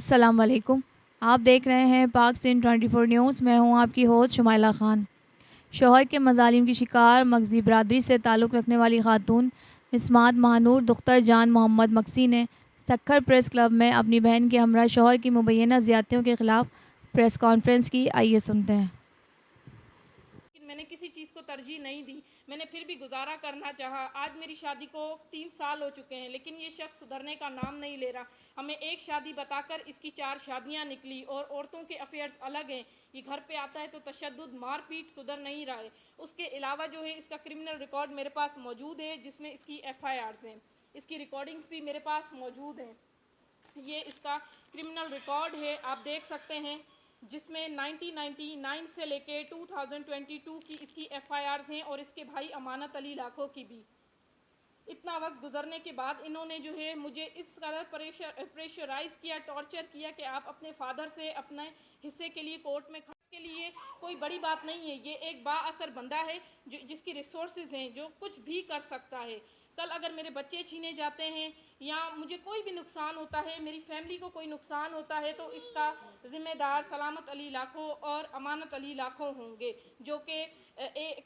السلام علیکم۔ آپ دیکھ رہے ہیں پاک سندھ 24 نیوز۔ میں ہوں آپ کی ہوسٹ شمائلہ خان۔ شوہر کے مظالم کی شکار مغزی برادری سے تعلق رکھنے والی خاتون مسمات ماہنور دختر جان محمد مکسی نے سکھر پریس کلب میں اپنی بہن کے ہمراہ شوہر کی مبینہ زیادتیوں کے خلاف پریس کانفرنس کی۔ آئیے سنتے ہیں۔ لیکن میں نے کسی چیز کو ترجیح نہیں دی، میں نے پھر بھی گزارا کرنا چاہا۔ آج میری شادی کو 3 سال ہو چکے ہیں، لیکن یہ شخص سدھرنے کا نام نہیں لے رہا۔ ہمیں ایک شادی بتا کر اس کی 4 شادیاں نکلی اور عورتوں کے افیئرز الگ ہیں۔ یہ گھر پہ آتا ہے تو تشدد، مار پیٹ، سدھر نہیں رہا ہے۔ اس کے علاوہ جو ہے اس کا کرمنل ریکارڈ میرے پاس موجود ہے، جس میں اس کی FIRs ہیں، اس کی ریکارڈنگز بھی میرے پاس موجود ہیں۔ یہ اس کا کرمنل ریکارڈ ہے، آپ دیکھ سکتے ہیں، جس میں 1999 سے لے کے 2022 کی اس کی FIRs ہیں اور اس کے بھائی امانت علی لاکھوں کی بھی۔ اتنا وقت گزرنے کے بعد انہوں نے جو ہے مجھے اس قدر پریشرائز کیا، ٹارچر کیا کہ آپ اپنے فادر سے اپنے حصے کے لیے کورٹ میں خرچ کے لیے کوئی بڑی بات نہیں ہے۔ یہ ایک با اثر بندہ ہے جس کی ریسورسز ہیں، جو کچھ بھی کر سکتا ہے۔ کل اگر میرے بچے چھینے جاتے ہیں یا مجھے کوئی بھی نقصان ہوتا ہے، میری فیملی کو کوئی نقصان ہوتا ہے، تو اس کا ذمہ دار سلامت علی لاکھوں اور امانت علی لاکھوں ہوں گے، جو کہ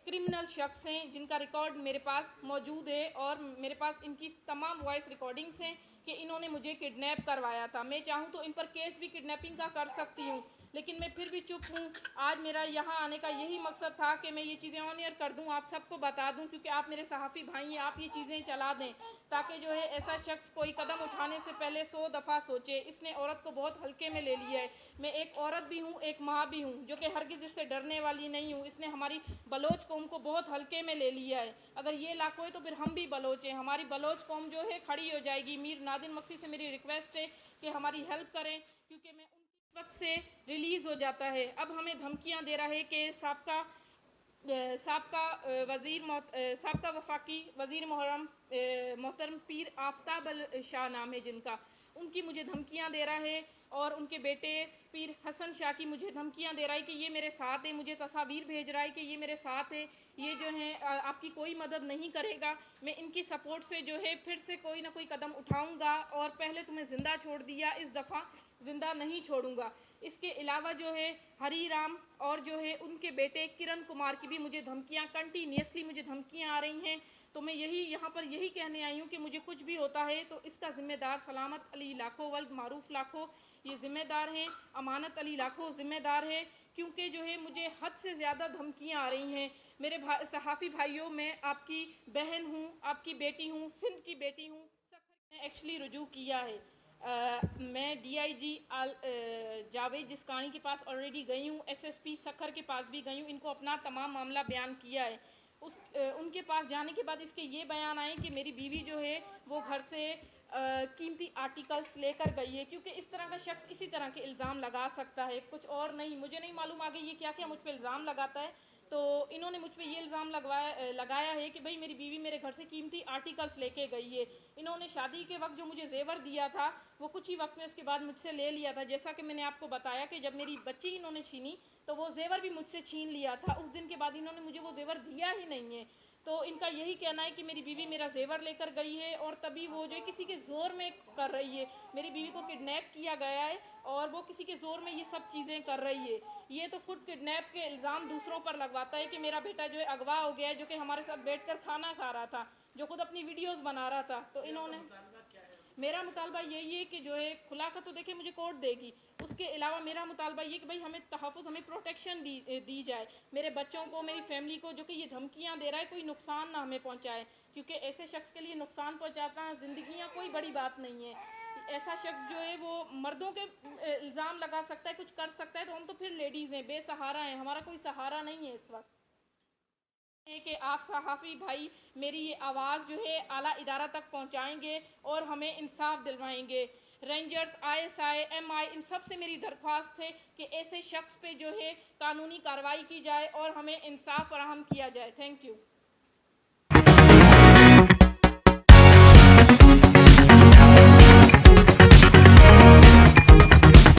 کرمنل شخص ہیں، جن کا ریکارڈ میرے پاس موجود ہے اور میرے پاس ان کی تمام وائس ریکارڈنگز ہیں کہ انہوں نے مجھے کڈنیپ کروایا تھا۔ میں چاہوں تو ان پر کیس بھی کڈنیپنگ کا کر سکتی ہوں، لیکن میں پھر بھی چپ ہوں۔ آج میرا یہاں آنے کا یہی مقصد تھا کہ میں یہ چیزیں آن ایئر کر دوں، آپ سب کو بتا دوں، کیونکہ آپ میرے صحافی بھائی ہیں، آپ یہ چیزیں چلا دیں تاکہ جو ہے ایسا شخص کوئی قدم اٹھانے سے پہلے 100 دفعہ سوچے۔ اس نے عورت کو بہت ہلکے میں لے لیا ہے۔ میں ایک عورت بھی ہوں، ایک ماں بھی ہوں، جو کہ ہرگز اس سے ڈرنے والی نہیں ہوں۔ اس نے ہماری بلوچ قوم کو بہت ہلکے میں لے لیا ہے۔ اگر یہ لاکھوں ہے تو پھر ہم بھی بلوچ ہیں، ہماری بلوچ قوم جو ہے کھڑی ہو جائے گی۔ میر نادر مکسی سے میری ریکویسٹ ہے کہ ہماری ہیلپ کریں، کیونکہ میں ان کی وقت سے ریلیز ہو جاتا ہے۔ اب ہمیں دھمکیاں دے رہا ہے کہ سابقہ وفاقی وزیر محترم پیر آفتاب شاہ نام ہے جن کا، ان کی مجھے دھمکیاں دے رہا ہے، اور ان کے بیٹے پیر حسن شاہ کی مجھے دھمکیاں دے رہا ہے کہ یہ میرے ساتھ ہے، مجھے تصاویر بھیج رہا ہے کہ یہ میرے ساتھ ہے، یہ جو ہے آپ کی کوئی مدد نہیں کرے گا۔ میں ان کی سپورٹ سے جو ہے پھر سے کوئی نہ کوئی قدم اٹھاؤں گا، اور پہلے تمہیں زندہ چھوڑ دیا، اس دفعہ زندہ نہیں چھوڑوں گا۔ اس کے علاوہ جو ہے ہری رام اور جو ہے ان کے بیٹے کرن کمار کی بھی مجھے دھمکیاں، کنٹینیوسلی مجھے دھمکیاں آ رہی ہیں۔ تو میں یہاں پر یہی کہنے آئی ہوں کہ مجھے کچھ بھی ہوتا ہے تو اس کا ذمہ دار سلامت علی لاکھوں ولد معروف لاکھوں یہ ذمہ دار ہیں، امانت علی لاکھوں ذمہ دار ہے، کیونکہ جو ہے مجھے حد سے زیادہ دھمکیاں آ رہی ہیں۔ میرے صحافی بھائیوں، میں آپ کی بہن ہوں، آپ کی بیٹی ہوں، سندھ کی بیٹی ہوں۔ سکھر نے ایکچولی رجوع کیا ہے، میں DIG جاوید جسکانی کے پاس آلریڈی گئی ہوں، SSP سکھر کے پاس بھی گئی ہوں، ان کو اپنا تمام معاملہ بیان کیا ہے۔ ان کے پاس جانے کے بعد اس کے یہ بیان آئے کہ میری بیوی جو ہے وہ گھر سے قیمتی آرٹیکلز لے کر گئی ہے، کیونکہ اس طرح کا شخص اسی طرح کے الزام لگا سکتا ہے، کچھ اور نہیں۔ مجھے نہیں معلوم آگے یہ کیا مجھ پہ الزام لگاتا ہے، تو انہوں نے مجھ پہ یہ الزام لگایا ہے کہ بھئی میری بیوی میرے گھر سے قیمتی آرٹیکلز لے کے گئی ہے۔ انہوں نے شادی کے وقت جو مجھے زیور دیا تھا وہ کچھ ہی وقت میں اس کے بعد مجھ سے لے لیا تھا، جیسا کہ میں نے آپ کو بتایا کہ جب میری بچی انہوں نے چھینی تو وہ زیور بھی مجھ سے چھین لیا تھا۔ اس دن کے بعد انہوں نے مجھے وہ زیور دیا ہی نہیں ہے۔ تو ان کا یہی کہنا ہے کہ میری بیوی میرا زیور لے کر گئی ہے، اور تبھی وہ جو ہے کسی کے زور میں کر رہی ہے۔ میری بیوی کو کڈنیپ کیا گیا ہے اور وہ کسی کے زور میں یہ سب چیزیں کر رہی ہے۔ یہ تو خود کڈنیپ کے الزام دوسروں پر لگواتا ہے کہ میرا بیٹا جو ہے اغوا ہو گیا ہے، جو کہ ہمارے ساتھ بیٹھ کر کھانا کھا رہا تھا، جو خود اپنی ویڈیوز بنا رہا تھا۔ تو انہوں نے میرا مطالبہ یہی ہے کہ جو ہے کھلا کر تو دیکھیں مجھے کورٹ دے گی، اس کے علاوہ میرا مطالبہ یہ کہ بھئی ہمیں تحفظ، ہمیں پروٹیکشن دی جائے، میرے بچوں کو، میری فیملی کو، جو کہ یہ دھمکیاں دے رہا ہے، کوئی نقصان نہ ہمیں پہنچائے، کیونکہ ایسے شخص کے لیے نقصان پہنچانا زندگیاں کوئی بڑی بات نہیں ہے۔ ایسا شخص جو ہے وہ مردوں کے الزام لگا سکتا ہے، کچھ کر سکتا ہے، تو ہم تو پھر لیڈیز ہیں، بے سہارا ہیں، ہمارا کوئی سہارا نہیں ہے اس وقت۔ کہ آپ صحافی بھائی میری یہ آواز جو ہے اعلیٰ ادارہ تک پہنچائیں گے اور ہمیں انصاف دلوائیں گے۔ رینجرز، ISI، MI، ان سب سے میری درخواست ہے کہ ایسے شخص پہ جو ہے قانونی کارروائی کی جائے اور ہمیں انصاف فراہم کیا جائے۔ Thank you.